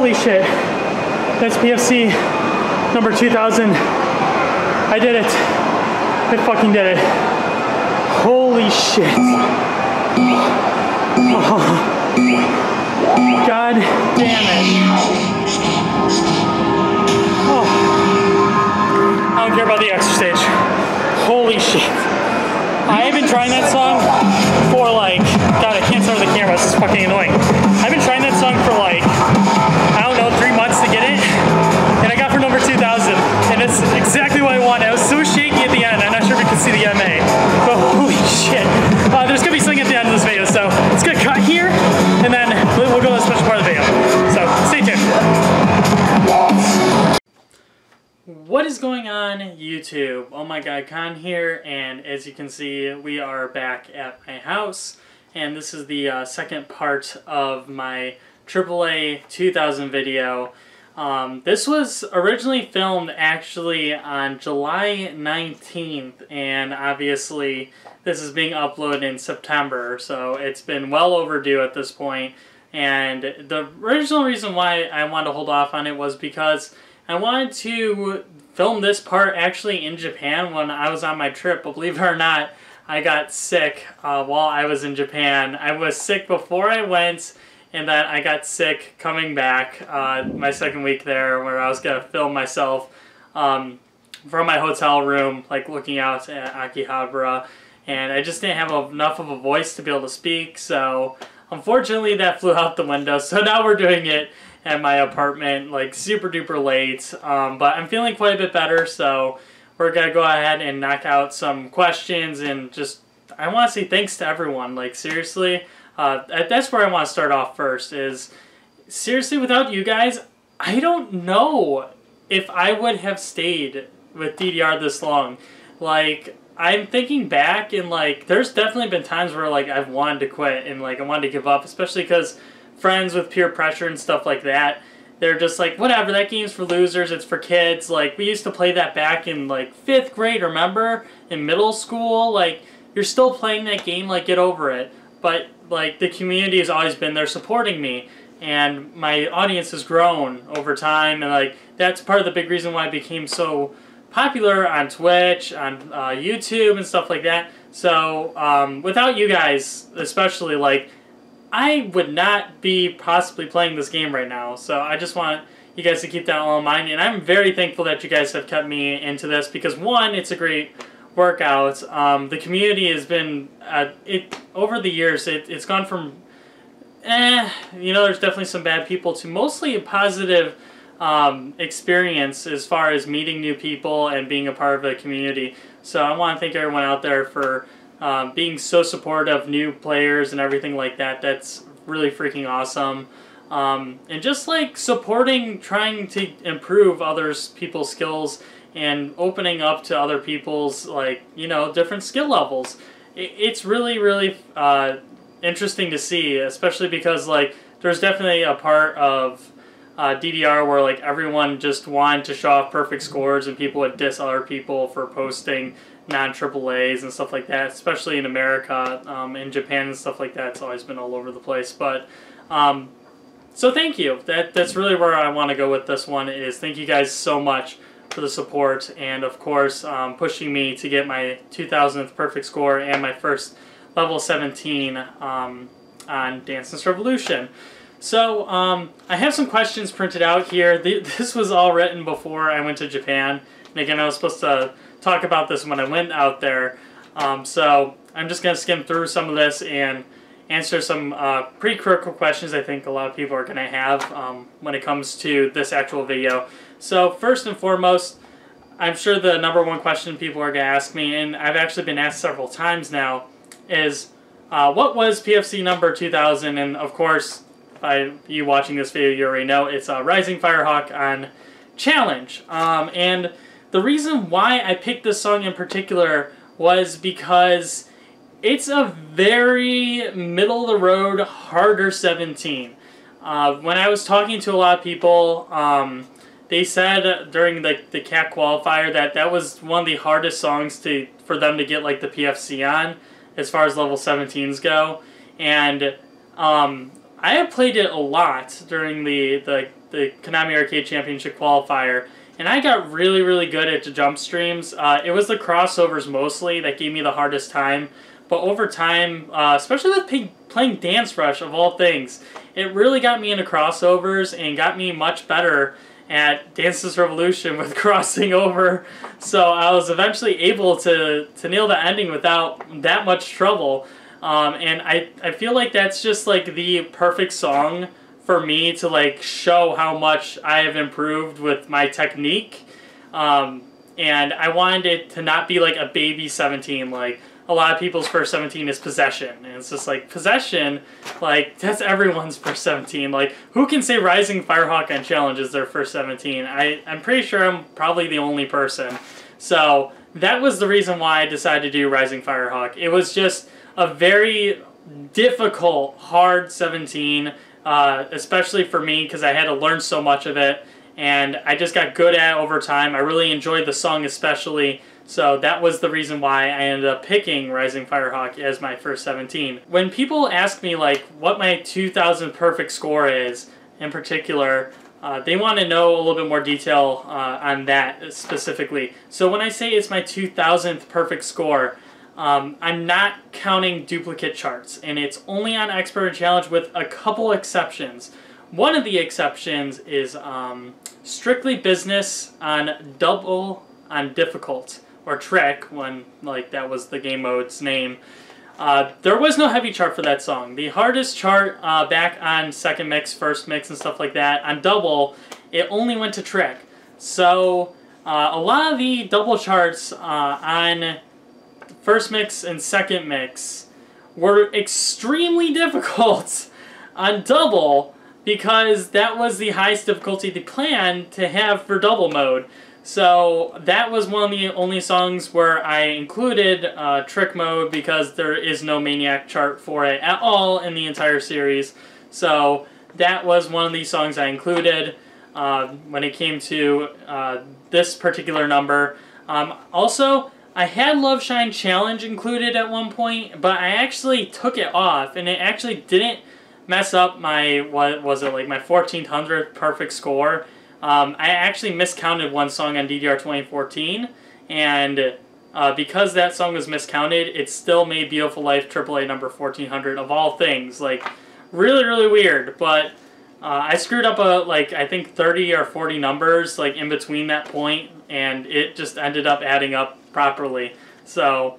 Holy shit. That's PFC number 2000. I did it. I fucking did it. Holy shit. Oh. God damn it. Oh. I don't care about the extra stage. Holy shit. I have been trying that song for like, God, I can't start with the camera, this is fucking annoying. I've been trying that song for like, I don't know, 3 months to get it. And I got for number 2000. And it's exactly what I wanted. I was so shaky at the end, I'm not sure if you can see the MA. But holy shit. There's gonna be something at the end of this video, so it's gonna cut here, and then we'll go to the special part of the video. So, stay tuned. What is going on, YouTube? Oh my god, Khan here, and as you can see, we are back at my house, and this is the second part of my AAA 2000 video. This was originally filmed actually on July 19th, and obviously this is being uploaded in September, so it's been well overdue at this point. And the original reason why I wanted to hold off on it was because I wanted to film this part actually in Japan when I was on my trip, but believe it or not, I got sick while I was in Japan. I was sick before I went, and then I got sick coming back my second week there, where I was going to film myself from my hotel room, like looking out at Akihabara, and I just didn't have enough of a voice to be able to speak, so unfortunately that flew out the window. So now we're doing it at my apartment, like super duper late, but I'm feeling quite a bit better, so we're going to go ahead and knock out some questions, and just, I want to say thanks to everyone, like seriously. That's where I want to start off first, is seriously, without you guys, I don't know if I would have stayed with DDR this long. Like, I'm thinking back, and like, there's definitely been times where like I've wanted to quit, and like I wanted to give up, especially because friends with peer pressure and stuff like that, they're just like, whatever, that game's for losers, it's for kids. Like, we used to play that back in like 5th grade, remember? In middle school, like, you're still playing that game, like, get over it. But like, the community has always been there supporting me, and my audience has grown over time, and like, that's part of the big reason why I became so popular on Twitch, on YouTube and stuff like that. So without you guys especially, like, I would not be possibly playing this game right now. So I just want you guys to keep that all in mind, and I'm very thankful that you guys have kept me into this, because one, it's a great workout. The community has been over the years, it's gone from you know, there's definitely some bad people to mostly a positive experience as far as meeting new people and being a part of a community. So I want to thank everyone out there for being so supportive of new players and everything like that. That's really freaking awesome. And just like supporting, trying to improve people's skills, and opening up to other people's, like, you know, different skill levels. It's really, really interesting to see, especially because like there's definitely a part of DDR where like everyone just wanted to show off perfect scores, and people would diss other people for posting non-AAAs and stuff like that, especially in America. In Japan and stuff like that, it's always been all over the place. But so thank you. That's really where I want to go with this one, is thank you guys so much for the support, and of course pushing me to get my 2000th perfect score and my first level 17 on Dance Dance Revolution. So I have some questions printed out here. This was all written before I went to Japan, and again, I was supposed to talk about this when I went out there. So I'm just going to skim through some of this and answer some pretty critical questions I think a lot of people are going to have when it comes to this actual video. So first and foremost, I'm sure the #1 question people are going to ask me, and I've actually been asked several times now, is what was PFC number 2000? And of course, by you watching this video, you already know it's Rising Firehawk on Challenge. And the reason why I picked this song in particular was because it's a very middle-of-the-road, harder 17. When I was talking to a lot of people, they said during the CAP qualifier that was one of the hardest songs for them to get like the PFC on, as far as level 17s go. And I have played it a lot during the Konami Arcade Championship qualifier, and I got really good at the jump streams. It was the crossovers mostly that gave me the hardest time, but over time, especially with playing Dance Rush of all things, it really got me into crossovers and got me much better at Dance's Revolution with crossing over. So I was eventually able to nail the ending without that much trouble. And I feel like that's just like the perfect song for me to like show how much I have improved with my technique. And I wanted it to not be like a baby 17, like a lot of people's first 17 is Possession. And it's just like, Possession, like, that's everyone's first 17. Like, who can say Rising Firehawk on Challenge is their first 17? I'm pretty sure I'm probably the only person. So that was the reason why I decided to do Rising Firehawk. It was just a very difficult, hard 17, especially for me because I had to learn so much of it. And I just got good at it over time. I really enjoyed the song especially. So that was the reason why I ended up picking Rising Firehawk as my first 17. When people ask me like what my 2000 perfect score is in particular, they want to know a little bit more detail on that specifically. So when I say it's my 2000th perfect score, I'm not counting duplicate charts, and it's only on Expert and Challenge with a couple exceptions. One of the exceptions is strictly business on double on difficult, or trick, when like that was the game mode's name. There was no heavy chart for that song. The hardest chart back on second mix, first mix, and stuff like that, on double, it only went to trick. So a lot of the double charts on first mix and second mix were extremely difficult on double because that was the highest difficulty they planned to have for double mode. So that was one of the only songs where I included trick mode because there is no Maniac chart for it at all in the entire series. So that was one of the songs I included when it came to this particular number. Also, I had Love Shine Challenge included at one point, but I actually took it off, and it actually didn't mess up my, what was it, like my 1400th perfect score. I actually miscounted one song on DDR 2014, and because that song was miscounted, it still made Beautiful Life AAA number 1400 of all things. Like, really weird, but I screwed up like I think 30 or 40 numbers like in between that point, and it just ended up adding up properly. So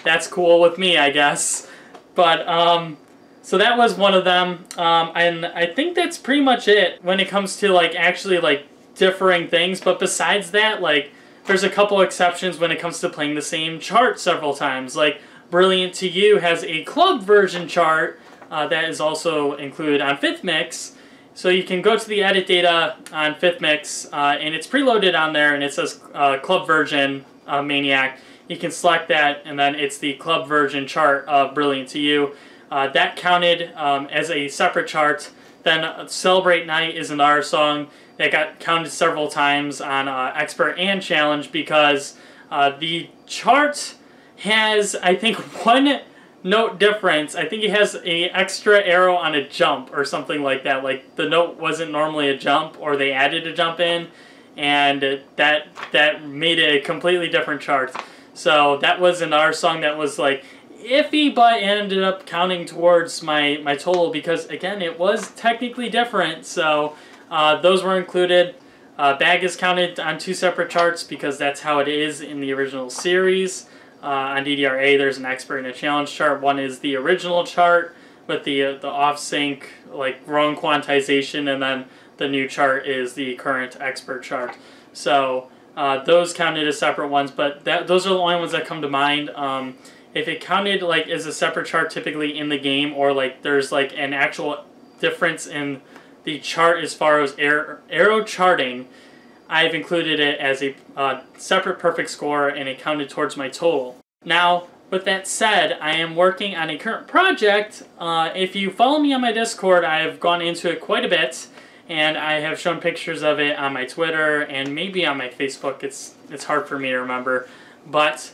that's cool with me, I guess. But so that was one of them, and I think that's pretty much it when it comes to like actually like differing things. But besides that, like there's a couple exceptions when it comes to playing the same chart several times. Like Brilliant to You has a club version chart that is also included on 5th mix. So you can go to the edit data on 5th mix, and it's preloaded on there, and it says club version Maniac. You can select that, and then it's the club version chart of Brilliant to You. That counted as a separate chart. Then Celebrate Night is another song that got counted several times on Expert and Challenge because the chart has, I think, one note difference. I think it has a extra arrow on a jump or something like that. Like the note wasn't normally a jump, or they added a jump in, and that made it a completely different chart. So that was another song that was like iffy, but ended up counting towards my total because, again, it was technically different. So those were included. Bag is counted on 2 separate charts because that's how it is in the original series. On DDR-A, there's an Expert and a Challenge chart. One is the original chart with the off-sync, like wrong quantization, and then the new chart is the current Expert chart. So those counted as separate ones, but those are the only ones that come to mind. If it counted like as a separate chart typically in the game, or like there's like an actual difference in the chart as far as arrow charting, I've included it as a separate perfect score, and it counted towards my total. Now, with that said, I am working on a current project. If you follow me on my Discord, I have gone into it quite a bit, and I have shown pictures of it on my Twitter and maybe on my Facebook. It's hard for me to remember, but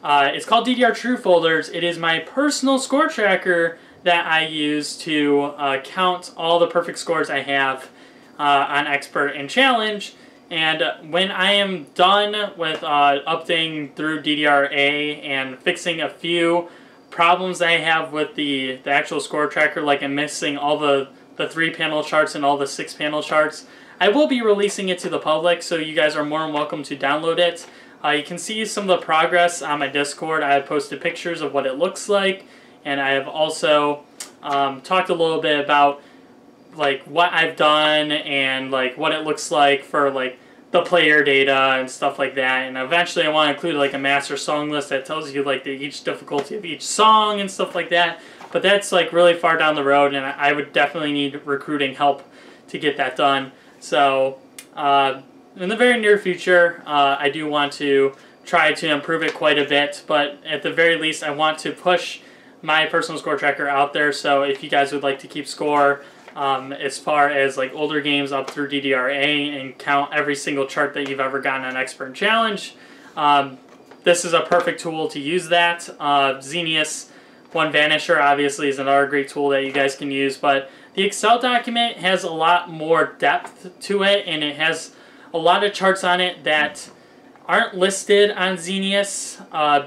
it's called DDR True Folders. It is my personal score tracker that I use to count all the perfect scores I have on Expert and Challenge. And when I am done with updating through DDR-A and fixing a few problems I have with the actual score tracker, like I'm missing all the 3-panel charts and all the 6-panel charts, I will be releasing it to the public, so you guys are more than welcome to download it. You can see some of the progress on my Discord. I have posted pictures of what it looks like, and I have also talked a little bit about like what I've done and like what it looks like for like the player data and stuff like that. And eventually I want to include like a master song list that tells you like each difficulty of each song and stuff like that. But that's like really far down the road, and I would definitely need recruiting help to get that done. So in the very near future, I do want to try to improve it quite a bit, but at the very least I want to push my personal score tracker out there. So if you guys would like to keep score as far as like older games up through DDR-A and count every single chart that you've ever gotten on Expert and Challenge, this is a perfect tool to use that. Xenius One Vanisher obviously is another great tool that you guys can use, but the Excel document has a lot more depth to it, and it has a lot of charts on it that aren't listed on Xenius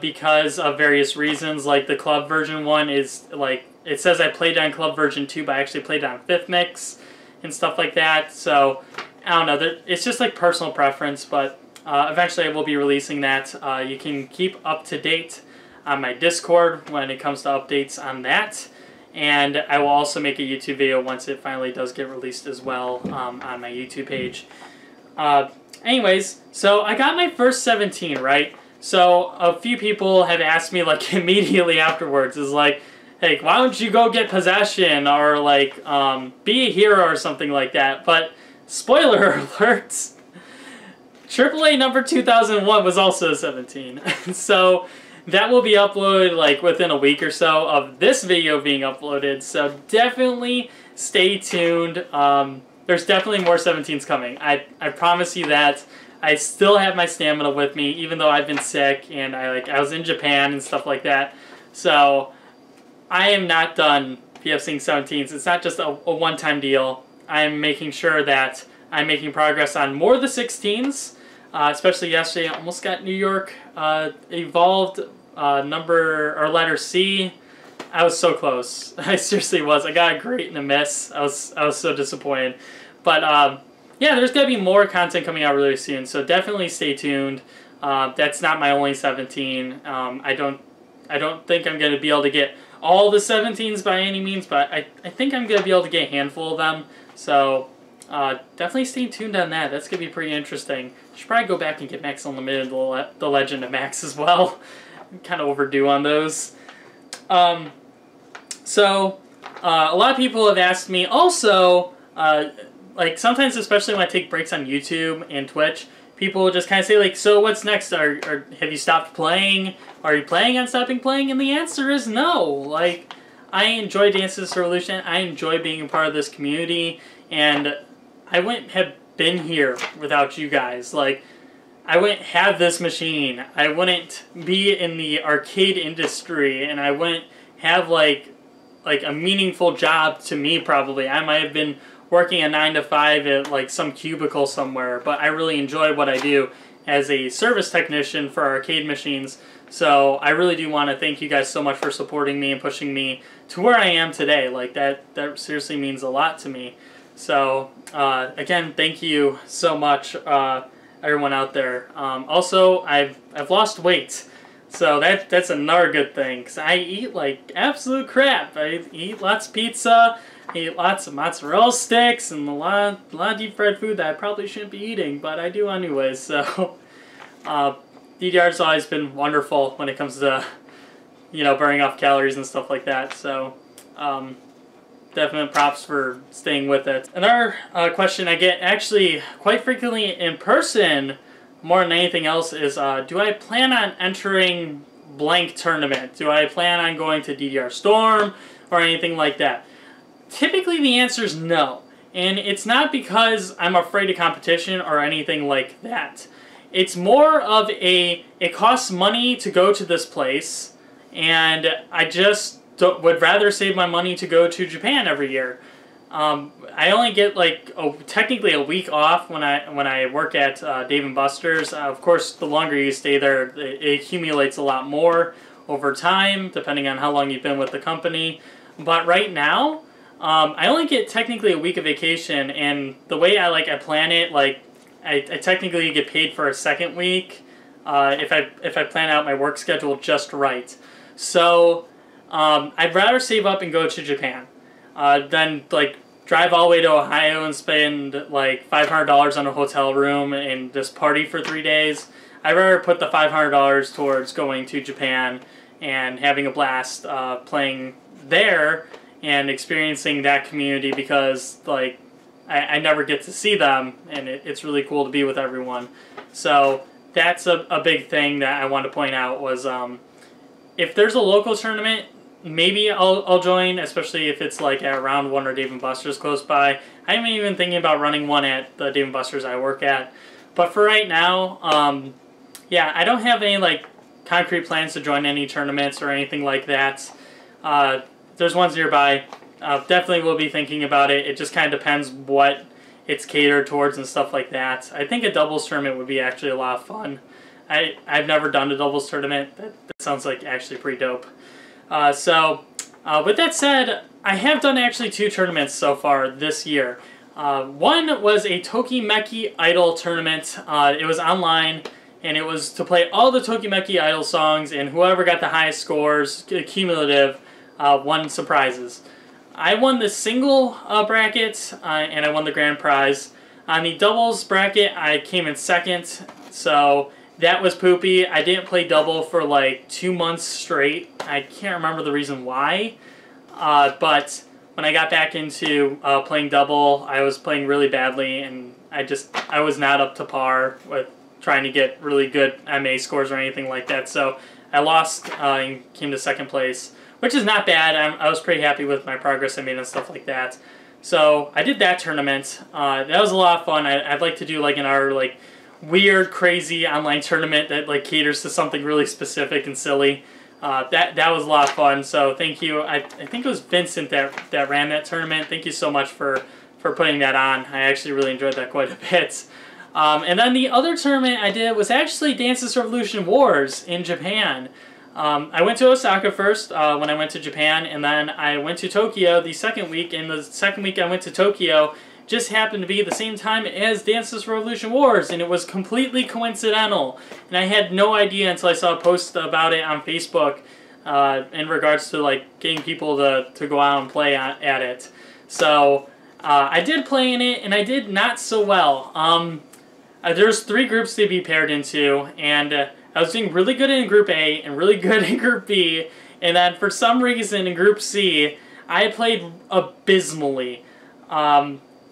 because of various reasons. Like the club version one is like, it says I played on club version 2, but I actually played on 5th mix and stuff like that. So I don't know, it's just like personal preference, but eventually I will be releasing that. You can keep up to date on my Discord when it comes to updates on that. And I will also make a YouTube video once it finally does get released as well on my YouTube page. Anyways, so I got my first 17, right? So a few people have asked me like immediately afterwards, is like, hey, why don't you go get possession or like be a hero or something like that? But spoiler alert, AAA number 2001 was also 17. So that will be uploaded like within a week or so of this video being uploaded. So definitely stay tuned. There's definitely more 17s coming. I promise you that. I still have my stamina with me, even though I've been sick and I was in Japan and stuff like that. So I am not done PFCing 17s. It's not just a one-time deal. I'm making sure that I'm making progress on more of the 16s. Especially yesterday, I almost got New York Evolved letter C. I was so close. I seriously was. I got a great and a miss. I was so disappointed. But yeah, there's gonna be more content coming out really soon. So definitely stay tuned. That's not my only 17. I don't think I'm gonna be able to get all the 17s by any means, but I think I'm gonna be able to get a handful of them. So definitely stay tuned on that. That's gonna be pretty interesting. Should probably go back and get Max Unlimited, the Legend of Max as well. I'm kind of overdue on those. So a lot of people have asked me also, like sometimes, especially when I take breaks on YouTube and Twitch, people will just kind of say like, so what's next? Or have you stopped playing? Are you planning on stopping playing? And the answer is no. Like, I enjoy Dance to the Revolution. I enjoy being a part of this community, and I wouldn't have been here without you guys. Like, I wouldn't have this machine. I wouldn't be in the arcade industry, and I wouldn't have like a meaningful job to me probably. I might have been working a 9-to-5 at like some cubicle somewhere, but I really enjoy what I do as a service technician for arcade machines. So I really do want to thank you guys so much for supporting me and pushing me to where I am today. Like that seriously means a lot to me. So again, thank you so much, everyone out there. Also, I've lost weight. So that's another good thing, because I eat like absolute crap. I eat lots of pizza, I eat lots of mozzarella sticks, and a lot of deep fried food that I probably shouldn't be eating, but I do anyways. So DDR's always been wonderful when it comes to, you know, burning off calories and stuff like that. So definite props for staying with it. Another question I get actually quite frequently in person, more than anything else, is do I plan on entering blank tournament? Do I plan on going to DDR Storm or anything like that? Typically the answer is no. And it's not because I'm afraid of competition or anything like that. It's more of it costs money to go to this place, and I just would rather save my money to go to Japan every year. I only get like technically a week off when I work at Dave & Buster's. Of course, the longer you stay there, it accumulates a lot more over time, depending on how long you've been with the company. But right now, I only get technically a week of vacation, and the way I plan it, like I technically get paid for a second week if I plan out my work schedule just right. So I'd rather save up and go to Japan than like drive all the way to Ohio and spend like $500 on a hotel room and just party for 3 days. I'd rather put the $500 towards going to Japan and having a blast playing there and experiencing that community, because like I never get to see them, and it's really cool to be with everyone. So that's a big thing that I want to point out was if there's a local tournament, maybe I'll join, especially if it's like at Round 1 or Dave & Buster's close by. I'm even thinking about running one at the Dave & Buster's I work at. But for right now, yeah, I don't have any like concrete plans to join any tournaments or anything like that. There's ones nearby. Definitely will be thinking about it. It just kind of depends what it's catered towards and stuff like that. I think a doubles tournament would be actually a lot of fun. I've never done a doubles tournament. That sounds like actually pretty dope. So with that said, I have done actually 2 tournaments so far this year. One was a Tokimeki Idol tournament. It was online, and it was to play all the Tokimeki Idol songs, and whoever got the highest scores, cumulative, won some prizes. I won the single bracket, and I won the grand prize. On the doubles bracket, I came in second, so that was poopy. I didn't play double for like 2 months straight. I can't remember the reason why, but when I got back into playing double, I was playing really badly, and I was not up to par with trying to get really good MA scores or anything like that. So I lost and came to second place, which is not bad. I was pretty happy with my progress I made and stuff like that. So I did that tournament. That was a lot of fun. I'd like to do like another like weird, crazy online tournament that like caters to something really specific and silly. That was a lot of fun. So thank you. I think it was Vincent that ran that tournament. Thank you so much for putting that on. I actually really enjoyed that quite a bit. And then the other tournament I did was actually Dance Revolution Wars in Japan. I went to Osaka first when I went to Japan, and then I went to Tokyo the second week, and the second week I went to Tokyo just happened to be the same time as Dance Revolution Wars, and it was completely coincidental. And I had no idea until I saw a post about it on Facebook in regards to like getting people to go out and play at it. So I did play in it, and I did not so well. There's 3 groups to be paired into, and I was doing really good in Group A and really good in Group B, and then for some reason in Group C, I played abysmally.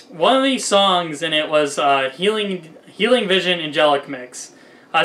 One of these songs in it was Healing Vision Angelic mix.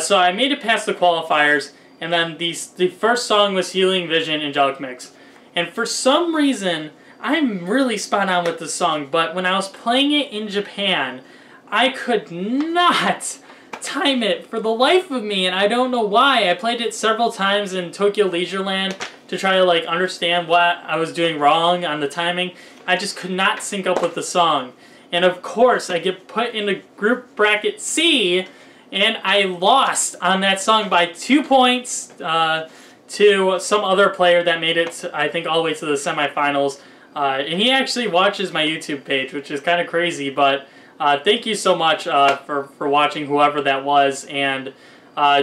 So I made it past the qualifiers, and then the first song was Healing Vision Angelic mix. And for some reason, I'm really spot on with this song, but when I was playing it in Japan, I could not time it for the life of me, and I don't know why. I played it several times in Tokyo Leisureland to try to like understand what I was doing wrong on the timing. I just could not sync up with the song. And of course, I get put into group bracket C, and I lost on that song by 2 points to some other player that made it, I think, all the way to the semifinals. And he actually watches my YouTube page, which is kind of crazy, but thank you so much for watching, whoever that was, and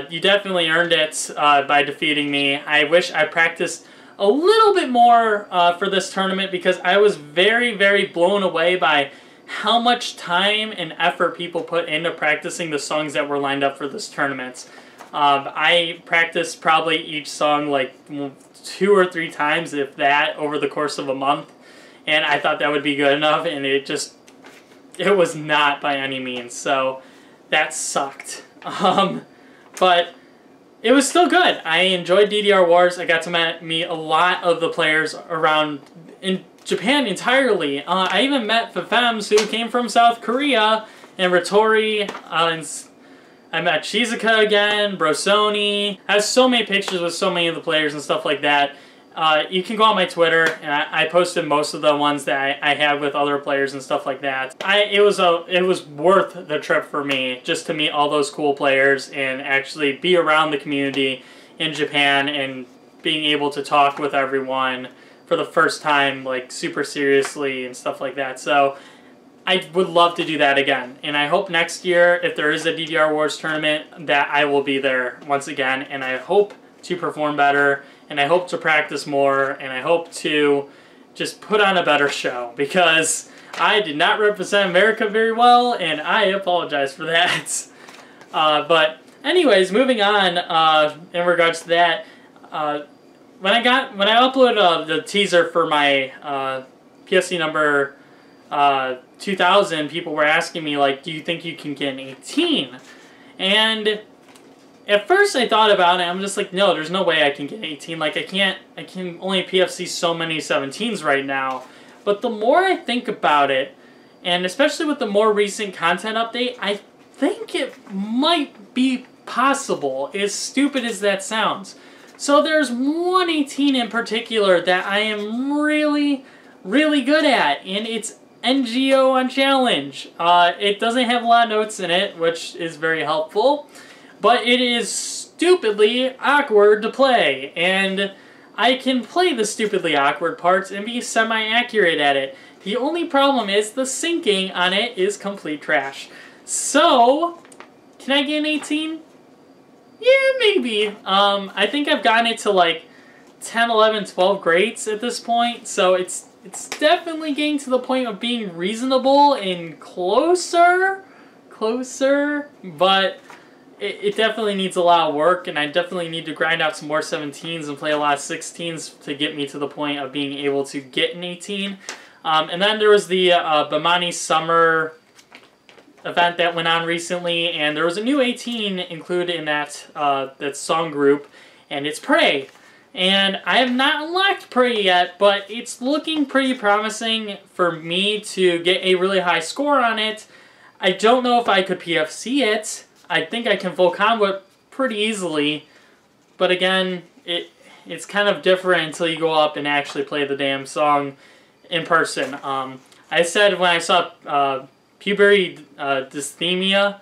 you definitely earned it by defeating me. I wish I practiced a little bit more for this tournament, because I was very, very blown away by how much time and effort people put into practicing the songs that were lined up for this tournament. I practiced probably each song like 2 or 3 times, if that, over the course of a month, and I thought that would be good enough, and it was not by any means, so that sucked. But it was still good. I enjoyed DDR Wars. I got to meet a lot of the players around in Japan entirely. I even met Fefems, who came from South Korea, and Ratori, and I met Shizuka again, Brosoni. I have so many pictures with so many of the players and stuff like that. You can go on my Twitter, and I posted most of the ones that I had with other players and stuff like that. It was worth the trip for me just to meet all those cool players and actually be around the community in Japan and being able to talk with everyone for the first time, like super seriously and stuff like that. So I would love to do that again, and I hope next year, if there is a DDR Wars tournament, that I will be there once again, and I hope to perform better, and I hope to practice more, and I hope to just put on a better show, because I did not represent America very well, and I apologize for that. But anyways, moving on in regards to that, when I uploaded the teaser for my PFC number 2000, people were asking me, like, do you think you can get an 18? And at first I thought about it, I'm just like, no, there's no way I can get an 18. Like, I can only PFC so many 17s right now. But the more I think about it, and especially with the more recent content update, I think it might be possible, as stupid as that sounds. So there's one 18 in particular that I am really, really good at, and it's NGO on Challenge. It doesn't have a lot of notes in it, which is very helpful, but it is stupidly awkward to play, and I can play the stupidly awkward parts and be semi-accurate at it. The only problem is the syncing on it is complete trash. So, can I get an 18? Yeah, maybe. I think I've gotten it to like 10, 11, 12 grades at this point, so it's definitely getting to the point of being reasonable and closer, but it definitely needs a lot of work, and I definitely need to grind out some more 17s and play a lot of 16s to get me to the point of being able to get an 18. And then there was the Bomani Summer event that went on recently, and there was a new 18 included in that song group, and it's Pray. And I have not unlocked Pray yet, but it's looking pretty promising for me to get a really high score on it. I don't know if I could PFC it. I think I can full combo it pretty easily, but again, it's kind of different until you go up and actually play the damn song in person. I said when I saw puberty dysthemia,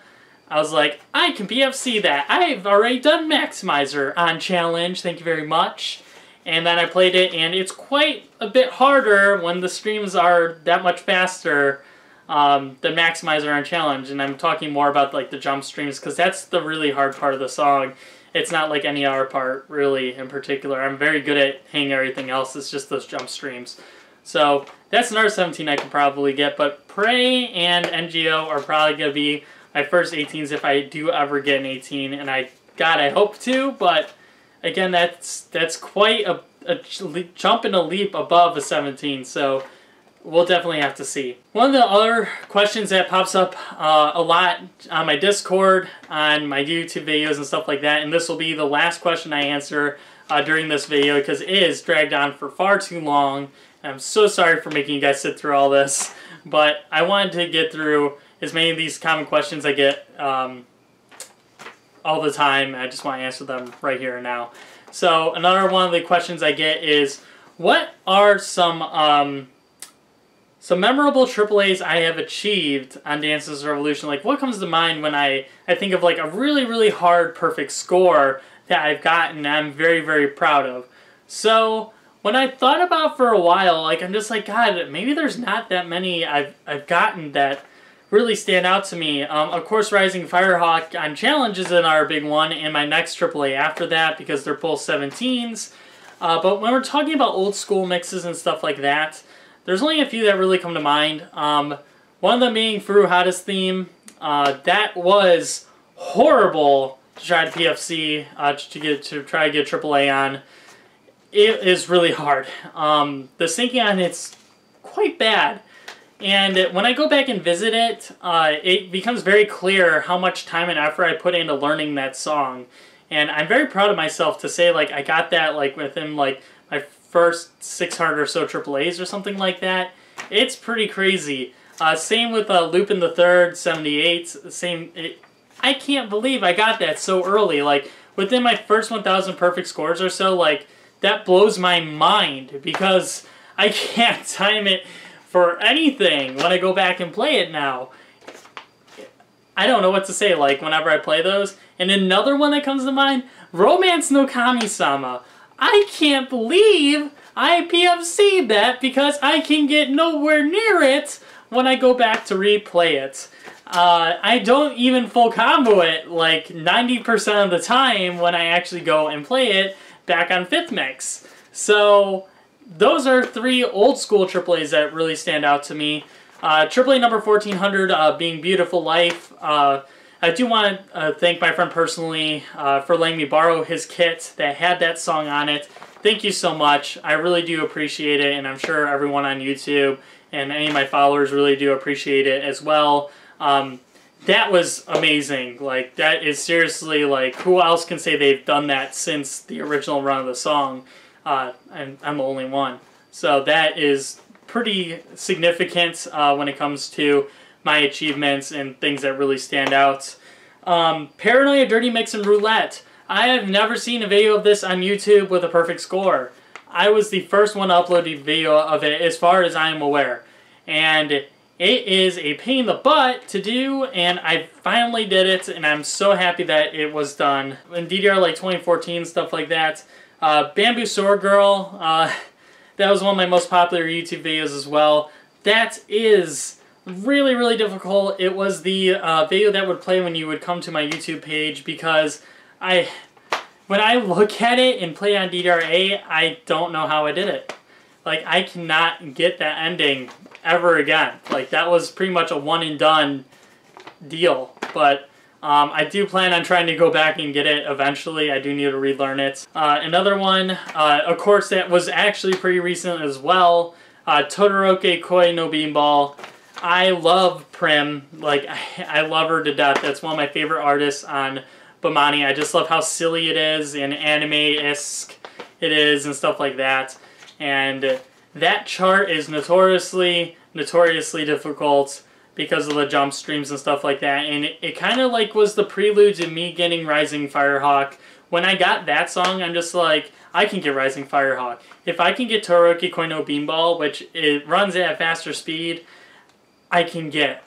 I was like, I can PFC that. I've already done Maximizer on Challenge, thank you very much. And then I played it, and it's quite a bit harder when the streams are that much faster than Maximizer on Challenge. And I'm talking more about like the jump streams, because that's the really hard part of the song. It's not like any other part, really, in particular. I'm very good at hanging everything else, it's just those jump streams. So that's another 17 I can probably get, but Pray and NGO are probably going to be my first 18s if I do ever get an 18, and I hope to, but again, that's quite a jump and a leap above a 17, so we'll definitely have to see. One of the other questions that pops up a lot on my Discord, on my YouTube videos and stuff like that, and this will be the last question I answer during this video because it is dragged on for far too long. I'm so sorry for making you guys sit through all this, but I wanted to get through as many of these common questions I get all the time. I just want to answer them right here and now. So another one of the questions I get is, what are some memorable AAAs I have achieved on Dance Dance Revolution? Like, what comes to mind when I think of like a really, really hard perfect score that I've gotten and I'm very, very proud of? So when I thought about for a while, like, I'm just like, God, maybe there's not that many I've gotten that really stand out to me. Of course, Rising Firehawk on Challenge is another big one, and my next AAA after that, because they're both 17s. But when we're talking about old school mixes and stuff like that, there's only a few that really come to mind. One of them being Furuhata's theme. That was horrible to try to PFC, to try to get AAA on. It is really hard. The syncing on it's quite bad. And when I go back and visit it, it becomes very clear how much time and effort I put into learning that song. And I'm very proud of myself to say, like, I got that, like, within, like, my first 600 or so AAAs or something like that. It's pretty crazy. Same with Lupin the Third, 78. I can't believe I got that so early. Like, within my first 1,000 perfect scores or so, like, that blows my mind because I can't time it for anything when I go back and play it now. I don't know what to say, like, whenever I play those. And another one that comes to mind, Romance no Kami-sama. I can't believe I PFC'd that because I can get nowhere near it when I go back to replay it. I don't even full combo it like 90% of the time when I actually go and play it back on EZMAX. So those are 3 old school AAAs that really stand out to me. AAA number 1400 being Beautiful Life. I do want to thank my friend personally for letting me borrow his kit that had that song on it. Thank you so much. I really do appreciate it, and I'm sure everyone on YouTube and any of my followers really do appreciate it as well. That was amazing. Like, that is seriously, like, who else can say they've done that since the original run of the song? I'm the only one. So that is pretty significant when it comes to my achievements and things that really stand out. Paranoia, Dirty Mix, and Roulette. I have never seen a video of this on YouTube with a perfect score. I was the first one to upload a video of it as far as I am aware. And it is a pain in the butt to do, and I finally did it, and I'm so happy that it was done. In DDR like 2014, stuff like that. Bamboo Sword Girl, that was one of my most popular YouTube videos as well. That is really, really difficult. It was the video that would play when you would come to my YouTube page because when I look at it and play on DDR I don't know how I did it. Like, I cannot get that ending ever again. Like, that was pretty much a one and done deal. But I do plan on trying to go back and get it eventually. I do need to relearn it. Another one, of course, that was actually pretty recent as well. Todoroki Koi no Beanball. I love Prim. Like, I love her to death. That's one of my favorite artists on Bomani. I just love how silly it is and anime-esque it is and stuff like that. And that chart is notoriously difficult because of the jump streams and stuff like that. And it kind of like was the prelude to me getting Rising Firehawk. When I got that song, I'm just like, I can get Rising Firehawk. If I can get Todoroki Koi no Beanball, which it runs at a faster speed, I can get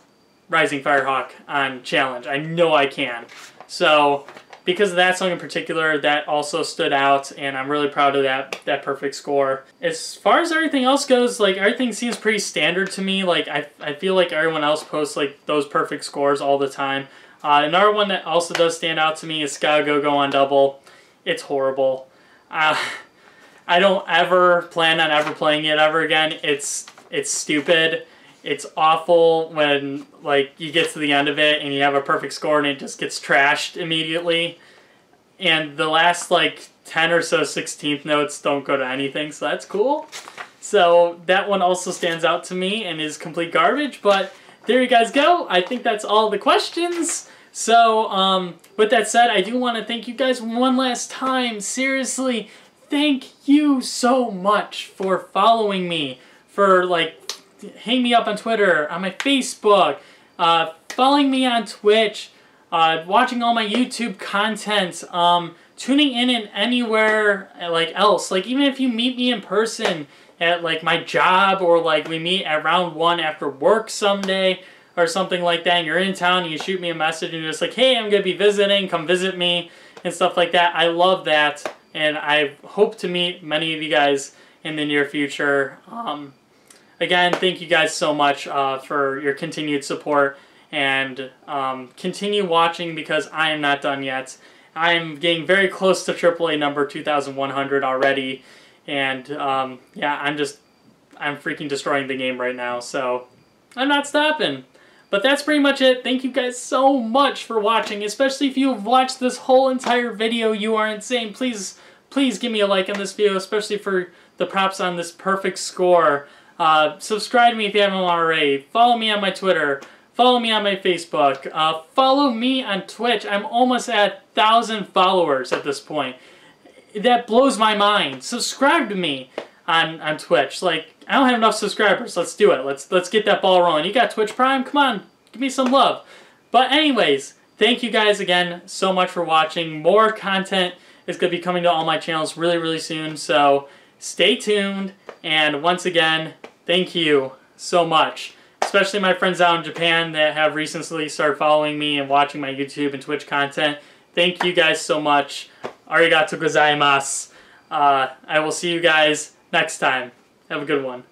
Rising Firehawk on challenge. I know I can. So, because of that song in particular, that also stood out, and I'm really proud of that perfect score. As far as everything else goes, like, everything seems pretty standard to me. Like, I feel like everyone else posts, like, those perfect scores all the time. Another one that also does stand out to me is Ska Go Go on Double. It's horrible. I don't ever plan on ever playing it ever again. It's stupid. It's awful when, like, you get to the end of it and you have a perfect score and it just gets trashed immediately. And the last, like, 10 or so 16th notes don't go to anything, so that's cool. So that one also stands out to me and is complete garbage, but there you guys go. I think that's all the questions. So, with that said, I do want to thank you guys one last time. Seriously, thank you so much for following me, for, like, hang me up on Twitter, on my Facebook, following me on Twitch, watching all my YouTube content, tuning in anywhere like else. Like, even if you meet me in person at like my job, or like we meet at round 1 after work someday or something like that, and you're in town and you shoot me a message and you're just like, hey, I'm gonna be visiting, come visit me and stuff like that. I love that, and I hope to meet many of you guys in the near future. Again, thank you guys so much for your continued support, and continue watching because I am not done yet. I'm getting very close to AAA number 2100 already, and yeah, I'm freaking destroying the game right now, so I'm not stopping. But that's pretty much it. Thank you guys so much for watching, especially if you have watched this whole entire video. You are insane. Please give me a like on this video, especially for the props on this perfect score. Subscribe to me if you haven't already. Follow me on my Twitter. Follow me on my Facebook. Follow me on Twitch. I'm almost at 1,000 followers at this point. That blows my mind. Subscribe to me on Twitch. Like, I don't have enough subscribers. Let's do it. Let's get that ball rolling. You got Twitch Prime? Come on. Give me some love. But anyways, thank you guys again so much for watching. More content is going to be coming to all my channels really, really soon. So stay tuned. And once again, thank you so much. Especially my friends out in Japan that have recently started following me and watching my YouTube and Twitch content. Thank you guys so much. Arigato gozaimasu. I will see you guys next time. Have a good one.